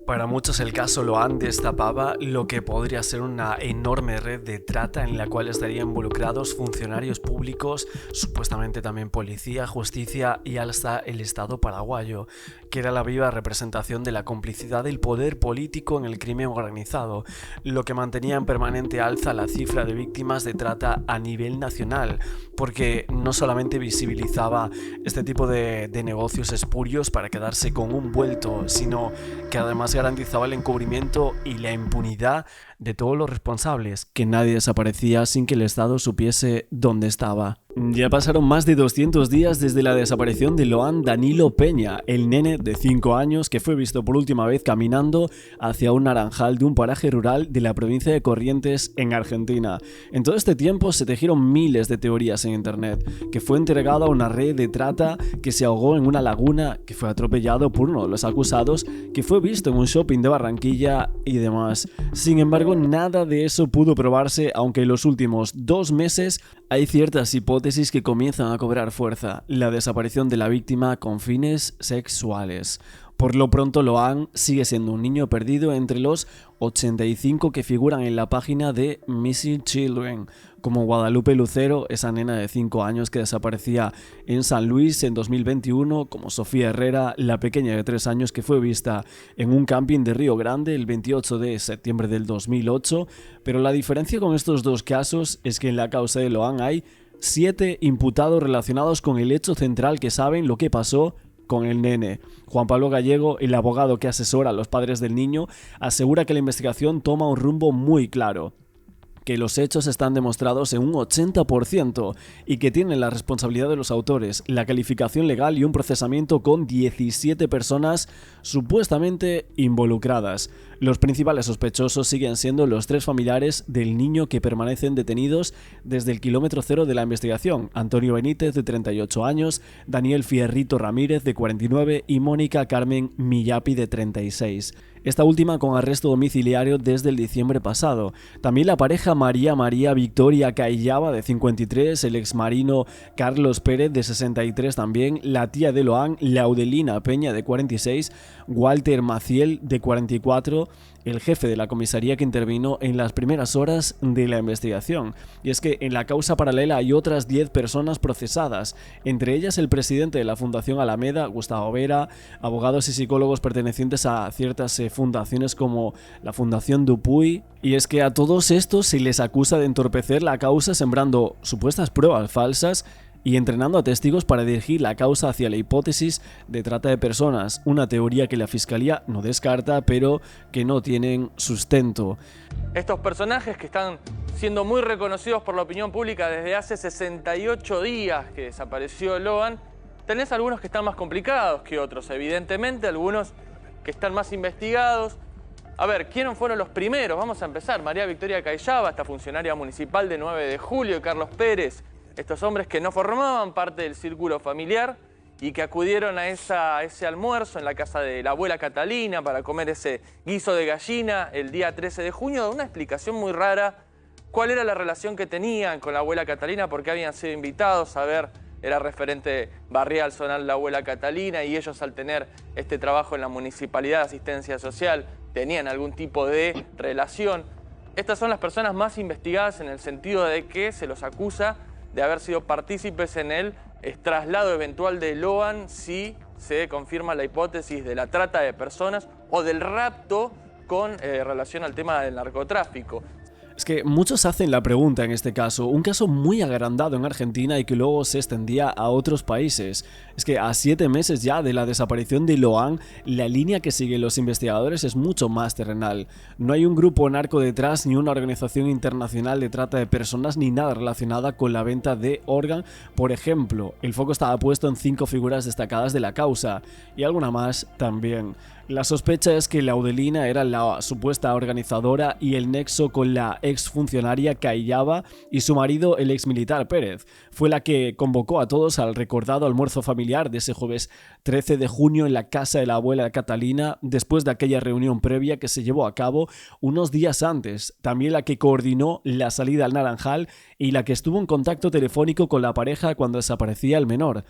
Para muchos el caso Loan destapaba lo que podría ser una enorme red de trata en la cual estarían involucrados funcionarios públicos, supuestamente también policía, justicia y hasta el Estado paraguayo, que era la viva representación de la complicidad del poder político en el crimen organizado, lo que mantenía en permanente alza la cifra de víctimas de trata a nivel nacional, porque no solamente visibilizaba este tipo de negocios espurios para quedarse con un vuelto, sino que además garantizaba el encubrimiento y la impunidad de todos los responsables, que nadie desaparecía sin que el Estado supiese dónde estaba. Ya pasaron más de 200 días desde la desaparición de Loan Danilo Peña, el nene de 5 años que fue visto por última vez caminando hacia un naranjal de un paraje rural de la provincia de Corrientes, en Argentina. En todo este tiempo se tejieron miles de teorías en internet, que fue entregado a una red de trata, que se ahogó en una laguna, que fue atropellado por uno de los acusados, que fue visto en un shopping de Barranquilla y demás. Sin embargo, nada de eso pudo probarse, aunque en los últimos 2 meses hay ciertas hipótesis que comienzan a cobrar fuerza. La desaparición de la víctima con fines sexuales. Por lo pronto, Loan sigue siendo un niño perdido entre los 85 que figuran en la página de Missing Children, como Guadalupe Lucero, esa nena de 5 años que desaparecía en San Luis en 2021, como Sofía Herrera, la pequeña de 3 años que fue vista en un camping de Río Grande el 28 de septiembre del 2008, pero la diferencia con estos dos casos es que en la causa de Loan hay 7 imputados relacionados con el hecho central que saben lo que pasó con el nene. Juan Pablo Gallego, el abogado que asesora a los padres del niño, asegura que la investigación toma un rumbo muy claro, que los hechos están demostrados en un 80% y que tienen la responsabilidad de los autores, la calificación legal y un procesamiento con 17 personas supuestamente involucradas. Los principales sospechosos siguen siendo los 3 familiares del niño que permanecen detenidos desde el kilómetro cero de la investigación: Antonio Benítez, de 38 años, Daniel Fierrito Ramírez, de 49, y Mónica Carmen Millapi, de 36. Esta última con arresto domiciliario desde el diciembre pasado. También la pareja María Victoria Caillaba, de 53, el exmarino Carlos Pérez, de 63 también, la tía de Loan, Laudelina Peña, de 46, Walter Maciel, de 44, el jefe de la comisaría que intervino en las primeras horas de la investigación. Y es que en la causa paralela hay otras 10 personas procesadas, entre ellas el presidente de la Fundación Alameda, Gustavo Vera, abogados y psicólogos pertenecientes a ciertas fundaciones como la Fundación Dupuy. Y es que a todos estos se les acusa de entorpecer la causa sembrando supuestas pruebas falsas y entrenando a testigos para dirigir la causa hacia la hipótesis de trata de personas, una teoría que la Fiscalía no descarta, pero que no tienen sustento. Estos personajes que están siendo muy reconocidos por la opinión pública desde hace 68 días que desapareció Loan, tenés algunos que están más complicados que otros, evidentemente, algunos que están más investigados. A ver, ¿quiénes fueron los primeros? Vamos a empezar. María Victoria Caillaba, esta funcionaria municipal de 9 de julio, y Carlos Pérez. Estos hombres que no formaban parte del círculo familiar y que acudieron a ese almuerzo en la casa de la abuela Catalina para comer ese guiso de gallina el día 13 de junio, de una explicación muy rara. ¿Cuál era la relación que tenían con la abuela Catalina? ¿Por qué habían sido invitados a ver? Era referente barrial zonal la abuela Catalina, y ellos, al tener este trabajo en la Municipalidad de Asistencia Social, tenían algún tipo de relación. Estas son las personas más investigadas en el sentido de que se los acusa de haber sido partícipes en el traslado eventual de Loan, si se confirma la hipótesis de la trata de personas o del rapto con relación al tema del narcotráfico. Es que muchos hacen la pregunta en este caso, un caso muy agrandado en Argentina y que luego se extendía a otros países. Es que a 7 meses ya de la desaparición de Loan, la línea que siguen los investigadores es mucho más terrenal. No hay un grupo narco detrás, ni una organización internacional de trata de personas, ni nada relacionada con la venta de órganos. Por ejemplo, el foco estaba puesto en 5 figuras destacadas de la causa, y alguna más también. La sospecha es que Laudelina era la supuesta organizadora y el nexo con la exfuncionaria Caillaba y su marido, el exmilitar Pérez. Fue la que convocó a todos al recordado almuerzo familiar de ese jueves 13 de junio en la casa de la abuela Catalina, después de aquella reunión previa que se llevó a cabo unos días antes. También la que coordinó la salida al Naranjal y la que estuvo en contacto telefónico con la pareja cuando desaparecía el menor.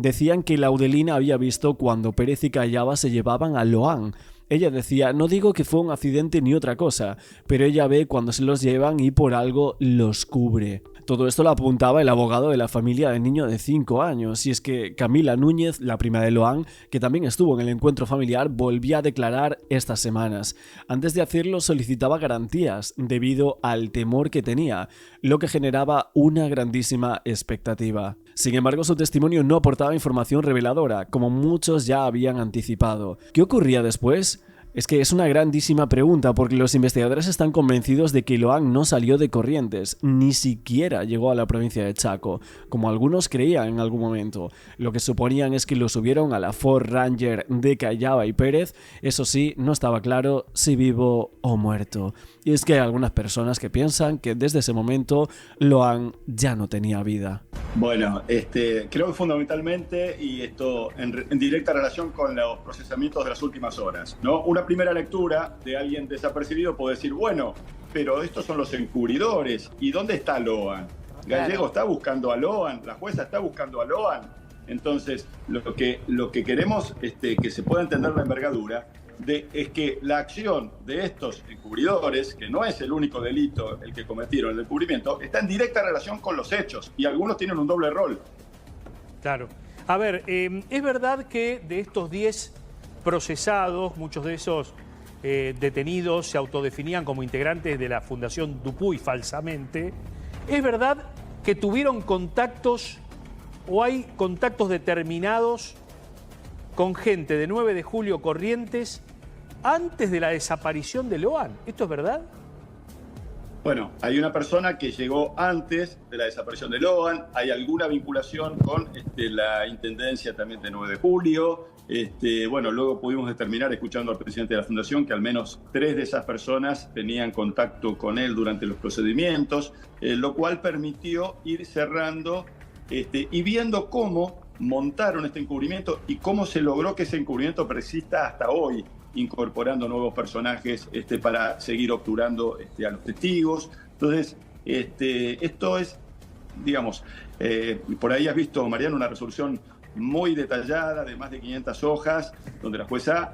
Decían que Laudelina había visto cuando Pérez y Callava se llevaban a Loan. Ella decía, no digo que fue un accidente ni otra cosa, pero ella ve cuando se los llevan y por algo los cubre. Todo esto lo apuntaba el abogado de la familia del niño de 5 años, y es que Camila Núñez, la prima de Loan, que también estuvo en el encuentro familiar, volvía a declarar estas semanas. Antes de hacerlo solicitaba garantías, debido al temor que tenía, lo que generaba una grandísima expectativa. Sin embargo, su testimonio no aportaba información reveladora, como muchos ya habían anticipado. ¿Qué ocurría después? Es que es una grandísima pregunta, porque los investigadores están convencidos de que Loan no salió de Corrientes, ni siquiera llegó a la provincia de Chaco, como algunos creían en algún momento. Lo que suponían es que lo subieron a la Ford Ranger de Callava y Pérez, eso sí, no estaba claro si vivo o muerto. Y es que hay algunas personas que piensan que desde ese momento Loan ya no tenía vida. Bueno, creo que fundamentalmente, y esto en directa relación con los procesamientos de las últimas horas, ¿no? Una primera lectura de alguien desapercibido puede decir, bueno, pero estos son los encubridores, ¿y dónde está Loan? Gallego está buscando a Loan, la jueza está buscando a Loan. Entonces, lo que queremos que se pueda entender la envergadura es que la acción de estos encubridores, que no es el único delito el que cometieron el encubrimiento, está en directa relación con los hechos, y algunos tienen un doble rol. Claro. A ver, es verdad que de estos 10 procesados, muchos de esos detenidos se autodefinían como integrantes de la Fundación Dupuy falsamente. ¿Es verdad que tuvieron contactos o hay contactos determinados con gente de 9 de julio Corrientes antes de la desaparición de Loan? ¿Esto es verdad? Bueno, hay una persona que llegó antes de la desaparición de Loan, hay alguna vinculación con la intendencia también de 9 de julio. Bueno, luego pudimos determinar, escuchando al presidente de la Fundación, que al menos 3 de esas personas tenían contacto con él durante los procedimientos, lo cual permitió ir cerrando y viendo cómo montaron este encubrimiento y cómo se logró que ese encubrimiento persista hasta hoy, incorporando nuevos personajes para seguir obturando a los testigos. Entonces, esto es, digamos, por ahí has visto, Mariano, una resolución muy detallada de más de 500 hojas, donde la jueza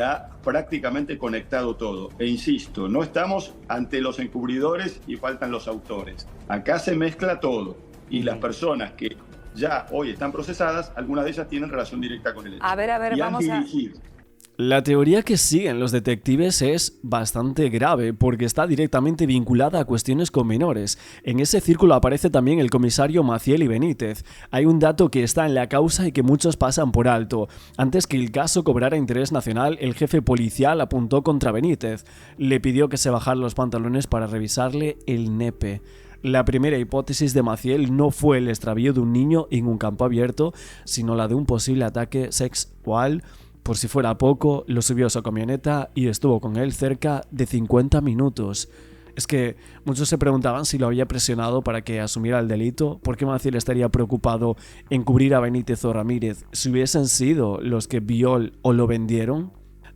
ha prácticamente conectado todo. E insisto, no estamos ante los encubridores y faltan los autores. Acá se mezcla todo, y las personas que ya hoy están procesadas, algunas de ellas tienen relación directa con el hecho. A ver, y vamos han dirigido. La teoría que siguen los detectives es bastante grave porque está directamente vinculada a cuestiones con menores. En ese círculo aparece también el comisario Maciel y Benítez. Hay un dato que está en la causa y que muchos pasan por alto. Antes que el caso cobrara interés nacional, el jefe policial apuntó contra Benítez. Le pidió que se bajara los pantalones para revisarle el nepe. La primera hipótesis de Maciel no fue el extravío de un niño en un campo abierto, sino la de un posible ataque sexual. Por si fuera poco, lo subió a su camioneta y estuvo con él cerca de 50 minutos. Es que muchos se preguntaban si lo había presionado para que asumiera el delito, ¿por qué Maciel estaría preocupado en cubrir a Benítez o Ramírez si hubiesen sido los que vio o lo vendieron?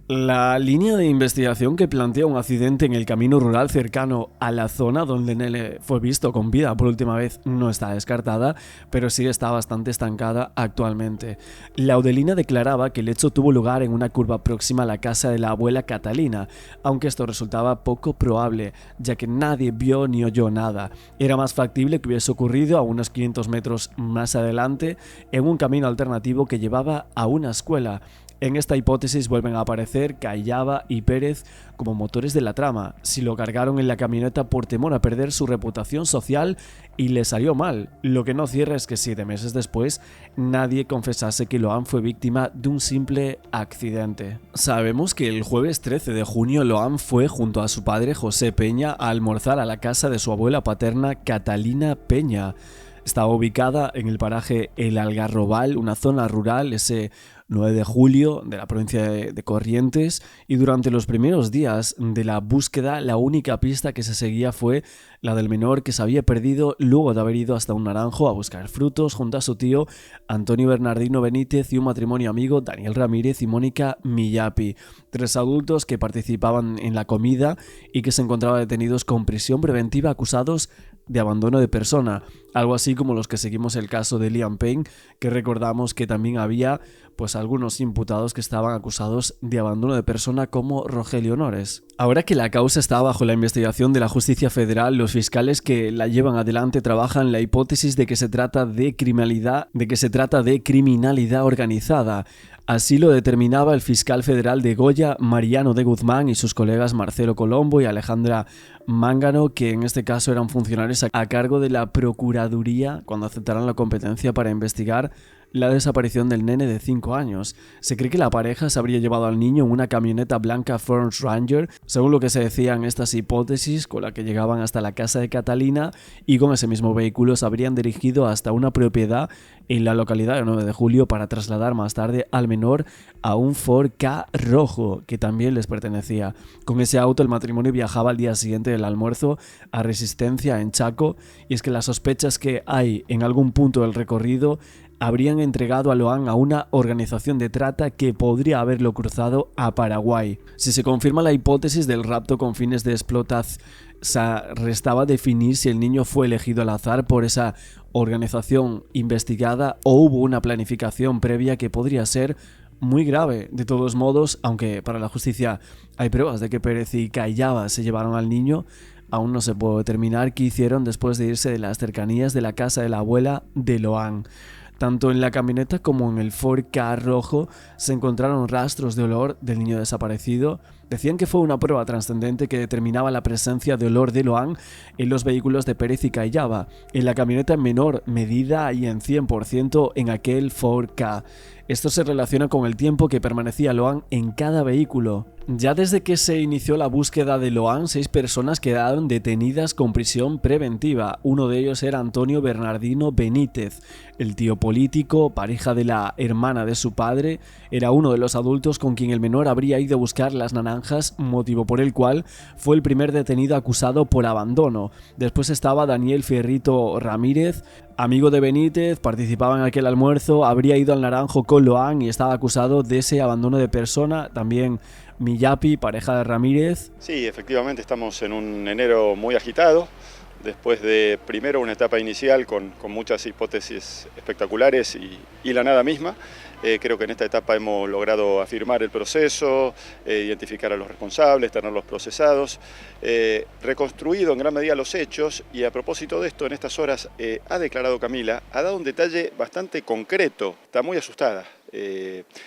La línea de investigación que plantea un accidente en el camino rural cercano a la zona donde Nele fue visto con vida por última vez no está descartada, pero sí está bastante estancada actualmente. Laudelina declaraba que el hecho tuvo lugar en una curva próxima a la casa de la abuela Catalina, aunque esto resultaba poco probable, ya que nadie vio ni oyó nada. Era más factible que hubiese ocurrido a unos 500 metros más adelante, en un camino alternativo que llevaba a una escuela. En esta hipótesis vuelven a aparecer Callava y Pérez como motores de la trama. Si lo cargaron en la camioneta por temor a perder su reputación social y le salió mal. Lo que no cierra es que 7 meses después nadie confesase que Loan fue víctima de un simple accidente. Sabemos que el jueves 13 de junio Loan fue junto a su padre José Peña a almorzar a la casa de su abuela paterna Catalina Peña. Estaba ubicada en el paraje El Algarrobal, una zona rural, ese 9 de julio, de la provincia de Corrientes, y durante los primeros días de la búsqueda la única pista que se seguía fue la del menor que se había perdido luego de haber ido hasta un naranjo a buscar frutos junto a su tío Antonio Bernardino Benítez y un matrimonio amigo, Daniel Ramírez y Mónica Millapi, 3 adultos que participaban en la comida y que se encontraban detenidos con prisión preventiva acusados de abandono de persona, algo así como los que seguimos el caso de Liam Payne, que recordamos que también había pues algunos imputados que estaban acusados de abandono de persona como Rogelio Nores. Ahora que la causa está bajo la investigación de la Justicia Federal, los fiscales que la llevan adelante trabajan la hipótesis de que se trata de criminalidad organizada. Así lo determinaba el fiscal federal de Goya, Mariano de Guzmán, y sus colegas Marcelo Colombo y Alejandra Mángano, que en este caso eran funcionarios a cargo de la Procuraduría cuando aceptaron la competencia para investigar la desaparición del nene de 5 años. Se cree que la pareja se habría llevado al niño en una camioneta blanca Ford Ranger, según lo que se decía en estas hipótesis, con la que llegaban hasta la casa de Catalina, y con ese mismo vehículo se habrían dirigido hasta una propiedad en la localidad de 9 de julio para trasladar más tarde al menor a un Ford Ka rojo que también les pertenecía. Con ese auto el matrimonio viajaba al día siguiente del almuerzo a Resistencia en Chaco, y es que las sospechas que hay en algún punto del recorrido habrían entregado a Lohan a una organización de trata que podría haberlo cruzado a Paraguay. Si se confirma la hipótesis del rapto con fines de explotación, restaba definir si el niño fue elegido al azar por esa organización investigada o hubo una planificación previa que podría ser muy grave. De todos modos, aunque para la justicia hay pruebas de que Pérez y Callaba se llevaron al niño, aún no se puede determinar qué hicieron después de irse de las cercanías de la casa de la abuela de Lohan. Tanto en la camioneta como en el Ford Ka rojo se encontraron rastros de olor del niño desaparecido. Decían que fue una prueba trascendente que determinaba la presencia de olor de Lohan en los vehículos de Pérez y Callaba, en la camioneta en menor medida y en 100% en aquel Ford Ka. Esto se relaciona con el tiempo que permanecía Lohan en cada vehículo. Ya desde que se inició la búsqueda de Lohan, 6 personas quedaron detenidas con prisión preventiva. Uno de ellos era Antonio Bernardino Benítez, el tío político, pareja de la hermana de su padre. Era uno de los adultos con quien el menor habría ido a buscar las naranjas, motivo por el cual fue el primer detenido acusado por abandono. Después estaba Daniel Fierrito Ramírez, amigo de Benítez, participaba en aquel almuerzo, habría ido al naranjo con Lohan y estaba acusado de ese abandono de persona. También Millapi, pareja de Ramírez. Sí, efectivamente estamos en un enero muy agitado, después de primero una etapa inicial con muchas hipótesis espectaculares y la nada misma. Creo que en esta etapa hemos logrado afirmar el proceso, identificar a los responsables, tenerlos procesados, reconstruido en gran medida los hechos, y a propósito de esto, en estas horas ha declarado Camila, ha dado un detalle bastante concreto, está muy asustada.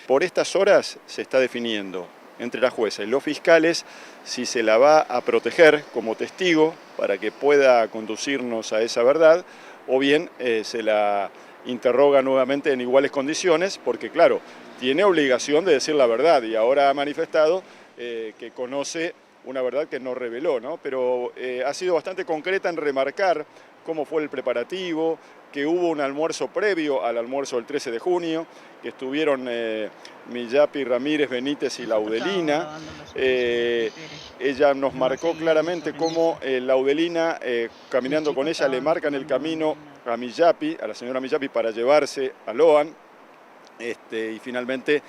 Por estas horas se está definiendo entre la jueza y los fiscales si se la va a proteger como testigo para que pueda conducirnos a esa verdad, o bien se la interroga nuevamente en iguales condiciones, porque claro, tiene obligación de decir la verdad y ahora ha manifestado que conoce una verdad que no reveló, ¿no? Pero ha sido bastante concreta en remarcar cómo fue el preparativo, que hubo un almuerzo previo al almuerzo del 13 de junio, que estuvieron Millapi, Ramírez, Benítez y Laudelina. Ella nos marcó claramente cómo Laudelina, caminando con ella, le marcan el camino a Millapi, a la señora Millapi, para llevarse a Lohan, y finalmente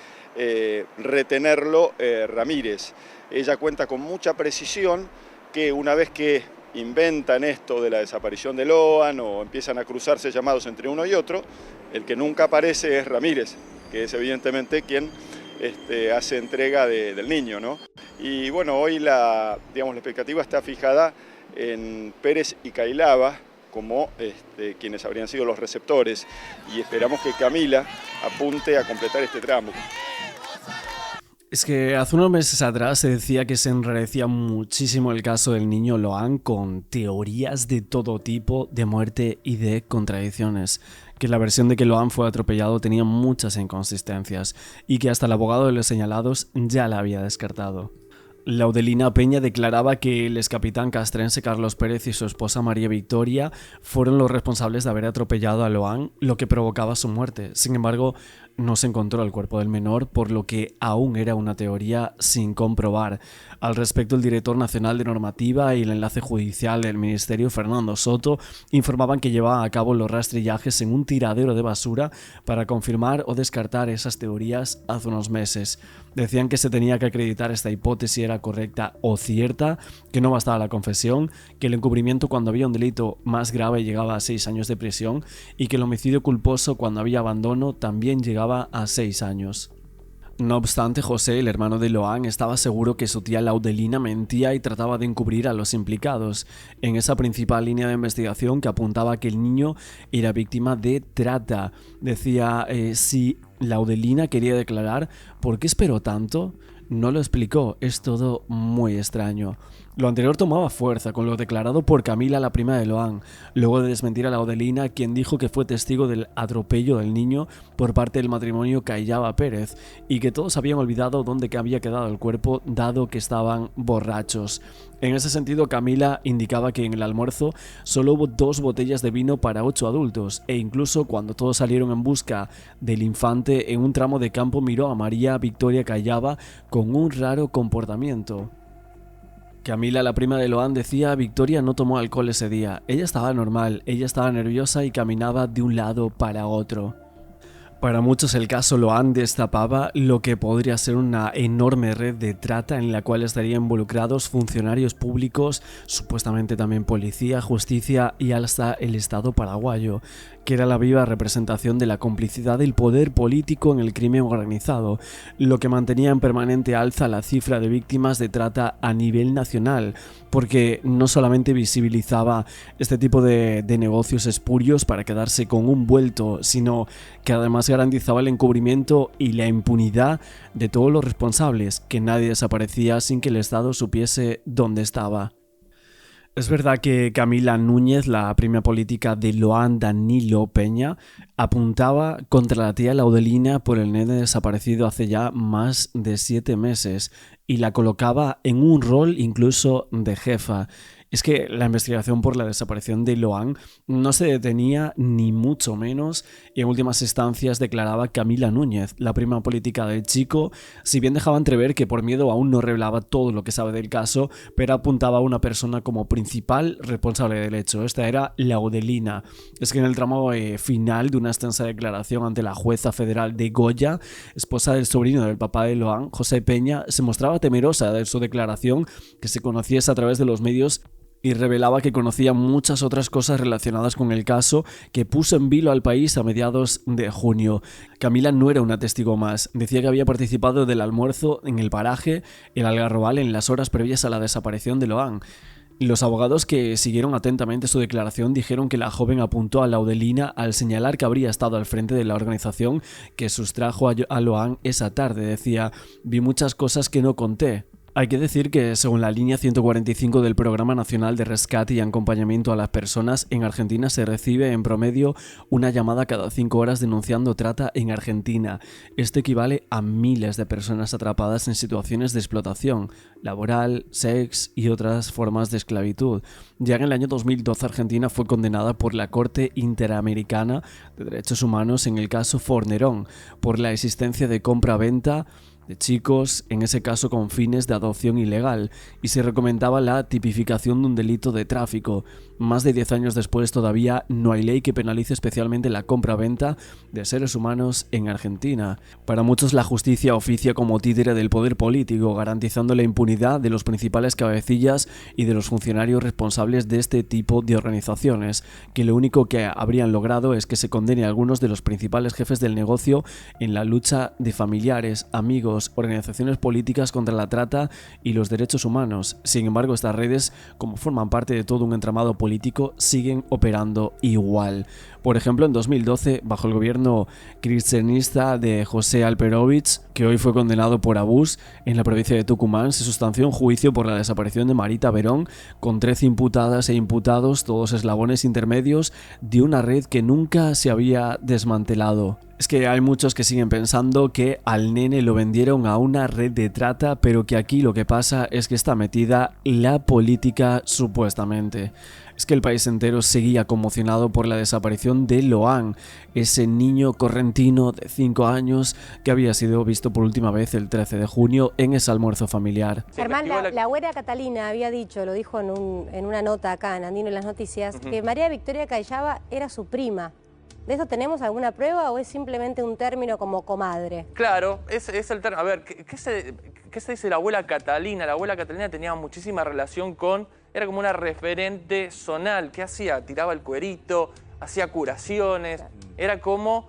retenerlo Ramírez. Ella cuenta con mucha precisión que una vez que inventan esto de la desaparición de Lohan o empiezan a cruzarse llamados entre uno y otro, el que nunca aparece es Ramírez, que es evidentemente quien hace entrega del niño, ¿no? Y bueno, hoy la expectativa está fijada en Pérez y Callaba como quienes habrían sido los receptores, y esperamos que Camila apunte a completar este tramo. Es que hace unos meses atrás se decía que se enrarecía muchísimo el caso del niño Lohan con teorías de todo tipo de muerte y de contradicciones, que la versión de que Lohan fue atropellado tenía muchas inconsistencias y que hasta el abogado de los señalados ya la había descartado. Laudelina Peña declaraba que el excapitán castrense Carlos Pérez y su esposa María Victoria fueron los responsables de haber atropellado a Lohan, lo que provocaba su muerte. Sin embargo, no se encontró el cuerpo del menor, por lo que aún era una teoría sin comprobar. Al respecto, el director nacional de normativa y el enlace judicial del ministerio, Fernando Soto, informaban que llevaban a cabo los rastrillajes en un tiradero de basura para confirmar o descartar esas teorías hace unos meses. Decían que se tenía que acreditar esta hipótesis era correcta o cierta, que no bastaba la confesión, que el encubrimiento cuando había un delito más grave llegaba a 6 años de prisión y que el homicidio culposo cuando había abandono también llegaba a 6 años. No obstante, José, el hermano de Loan, estaba seguro que su tía Laudelina mentía y trataba de encubrir a los implicados en esa principal línea de investigación que apuntaba a que el niño era víctima de trata. Decía, si Laudelina quería declarar, ¿por qué esperó tanto? No lo explicó, es todo muy extraño. Lo anterior tomaba fuerza con lo declarado por Camila, la prima de Loan, luego de desmentir a Laudelina, quien dijo que fue testigo del atropello del niño por parte del matrimonio Cayaba Pérez y que todos habían olvidado dónde había quedado el cuerpo dado que estaban borrachos. En ese sentido, Camila indicaba que en el almuerzo solo hubo 2 botellas de vino para 8 adultos e incluso cuando todos salieron en busca del infante en un tramo de campo miró a María Victoria Cayaba con un raro comportamiento. Camila, la prima de Loan, decía Victoria no tomó alcohol ese día. Ella estaba normal, ella estaba nerviosa y caminaba de un lado para otro. Para muchos el caso Loan destapaba lo que podría ser una enorme red de trata en la cual estarían involucrados funcionarios públicos, supuestamente también policía, justicia y hasta el Estado paraguayo, que era la viva representación de la complicidad del poder político en el crimen organizado, lo que mantenía en permanente alza la cifra de víctimas de trata a nivel nacional, porque no solamente visibilizaba este tipo de negocios espurios para quedarse con un vuelto, sino que además garantizaba el encubrimiento y la impunidad de todos los responsables, que nadie desaparecía sin que el Estado supiese dónde estaba. Es verdad que Camila Núñez, la prima política de Loan Danilo Peña, apuntaba contra la tía Laudelina por el nene desaparecido hace ya más de 7 meses y la colocaba en un rol incluso de jefa. Es que la investigación por la desaparición de Loan no se detenía ni mucho menos y en últimas instancias declaraba Camila Núñez, la prima política del chico, si bien dejaba entrever que por miedo aún no revelaba todo lo que sabe del caso, pero apuntaba a una persona como principal responsable del hecho. Esta era Laudelina. Es que en el tramo final de una extensa declaración ante la jueza federal de Goya, esposa del sobrino del papá de Loan, José Peña, se mostraba temerosa de su declaración que se conociese a través de los medios y revelaba que conocía muchas otras cosas relacionadas con el caso que puso en vilo al país a mediados de junio. Camila no era una testigo más, decía que había participado del almuerzo en el paraje El Algarrobal en las horas previas a la desaparición de Loan. Los abogados que siguieron atentamente su declaración dijeron que la joven apuntó a Laudelina al señalar que habría estado al frente de la organización que sustrajo a Loan esa tarde. Decía, vi muchas cosas que no conté. Hay que decir que, según la línea 145 del Programa Nacional de Rescate y Acompañamiento a las Personas, en Argentina se recibe en promedio una llamada cada 5 horas denunciando trata en Argentina. Esto equivale a miles de personas atrapadas en situaciones de explotación laboral, sex y otras formas de esclavitud. Ya en el año 2012 Argentina fue condenada por la Corte Interamericana de Derechos Humanos en el caso Fornerón por la existencia de compra-venta de chicos, en ese caso con fines de adopción ilegal, y se recomendaba la tipificación de un delito de tráfico. Más de 10 años después todavía no hay ley que penalice especialmente la compra-venta de seres humanos en Argentina. Para muchos la justicia oficia como títere del poder político, garantizando la impunidad de los principales cabecillas y de los funcionarios responsables de este tipo de organizaciones, que lo único que habrían logrado es que se condene a algunos de los principales jefes del negocio en la lucha de familiares, amigos, organizaciones políticas contra la trata y los derechos humanos. Sin embargo, estas redes, como forman parte de todo un entramado político, siguen operando igual. Por ejemplo, en 2012, bajo el gobierno kirchnerista de José Alperovich, que hoy fue condenado por abuso, en la provincia de Tucumán se sustanció un juicio por la desaparición de Marita Verón, con 13 imputadas e imputados, todos eslabones intermedios de una red que nunca se había desmantelado. Es que hay muchos que siguen pensando que al nene lo vendieron a una red de trata, pero que aquí lo que pasa es que está metida la política supuestamente. Es que el país entero seguía conmocionado por la desaparición de Loan, ese niño correntino de 5 años que había sido visto por última vez el 13 de junio en ese almuerzo familiar. Germán, la abuela Catalina había dicho, lo dijo en una nota acá en Andino y las Noticias, que María Victoria Callava era su prima. ¿De eso tenemos alguna prueba o es simplemente un término como comadre? Claro, es el término. A ver, ¿qué se dice la abuela Catalina? La abuela Catalina tenía muchísima relación con... Era como una referente zonal. ¿Qué hacía? Tiraba el cuerito, hacía curaciones. Era como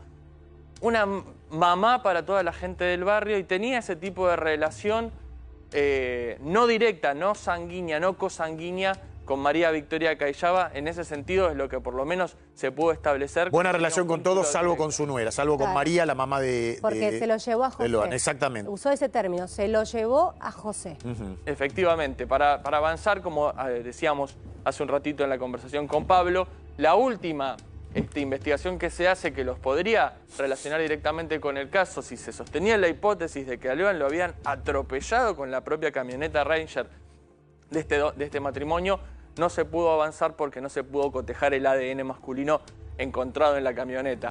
una mamá para toda la gente del barrio y tenía ese tipo de relación no directa, no sanguínea, no cosanguínea con María Victoria Callava. En ese sentido es lo que por lo menos se pudo establecer. Buena relación con todos, salvo con su nuera, salvo con María, la mamá de... Porque se lo llevó a José. Loan, exactamente. Usó ese término, se lo llevó a José. Efectivamente, para avanzar, como decíamos hace un ratito en la conversación con Pablo, la última investigación que se hace que los podría relacionar directamente con el caso, si se sostenía la hipótesis de que a Loan lo habían atropellado con la propia camioneta Ranger de este matrimonio, no se pudo avanzar porque no se pudo cotejar el ADN masculino encontrado en la camioneta.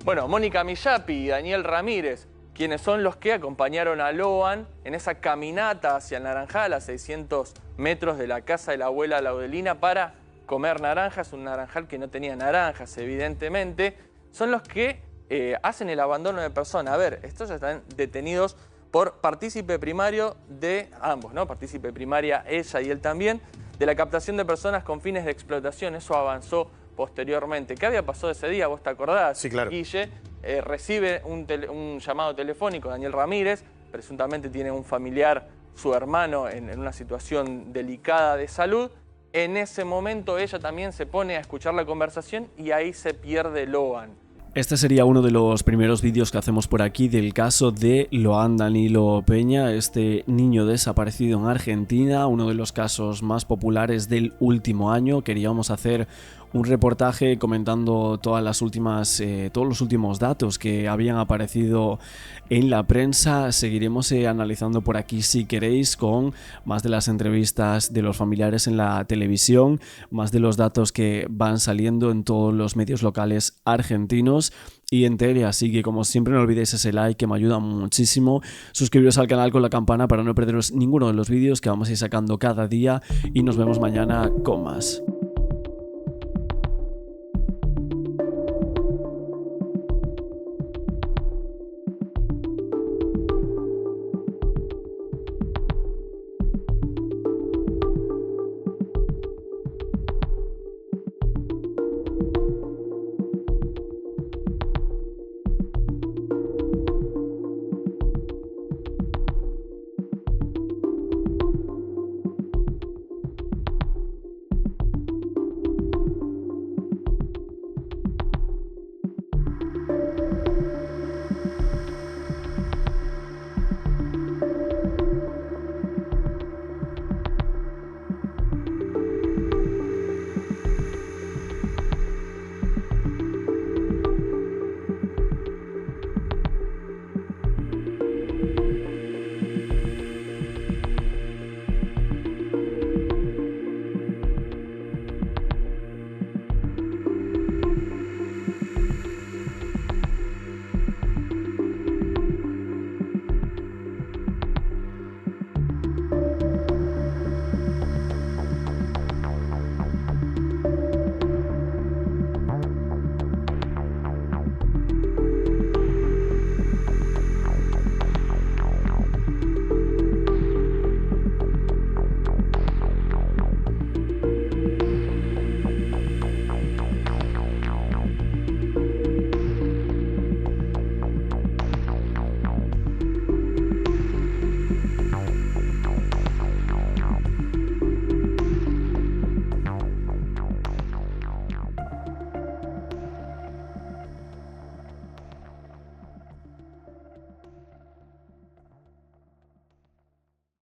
Bueno, Mónica Millapi y Daniel Ramírez, quienes son los que acompañaron a Loan en esa caminata hacia el Naranjal, a 600 metros de la casa de la abuela Laudelina, para comer naranjas, un naranjal que no tenía naranjas, evidentemente, son los que hacen el abandono de persona. A ver, estos están detenidos por partícipe primario de ambos, ¿no? Partícipe primaria ella y él también, de la captación de personas con fines de explotación. Eso avanzó posteriormente. ¿Qué había pasado ese día? ¿Vos te acordás? Sí, claro. Guille recibe un llamado telefónico, Daniel Ramírez, presuntamente tiene un familiar, su hermano, en una situación delicada de salud. En ese momento ella también se pone a escuchar la conversación y ahí se pierde Loan. Este sería uno de los primeros vídeos que hacemos por aquí del caso de Loan Danilo Peña, este niño desaparecido en Argentina, uno de los casos más populares del último año. Queríamos hacer un reportaje comentando todos los últimos datos que habían aparecido en la prensa. Seguiremos analizando por aquí, si queréis, con más de las entrevistas de los familiares en la televisión, más de los datos que van saliendo en todos los medios locales argentinos y en tele. Así que, como siempre, no olvidéis ese like que me ayuda muchísimo. Suscribiros al canal con la campana para no perderos ninguno de los vídeos que vamos a ir sacando cada día y nos vemos mañana con más.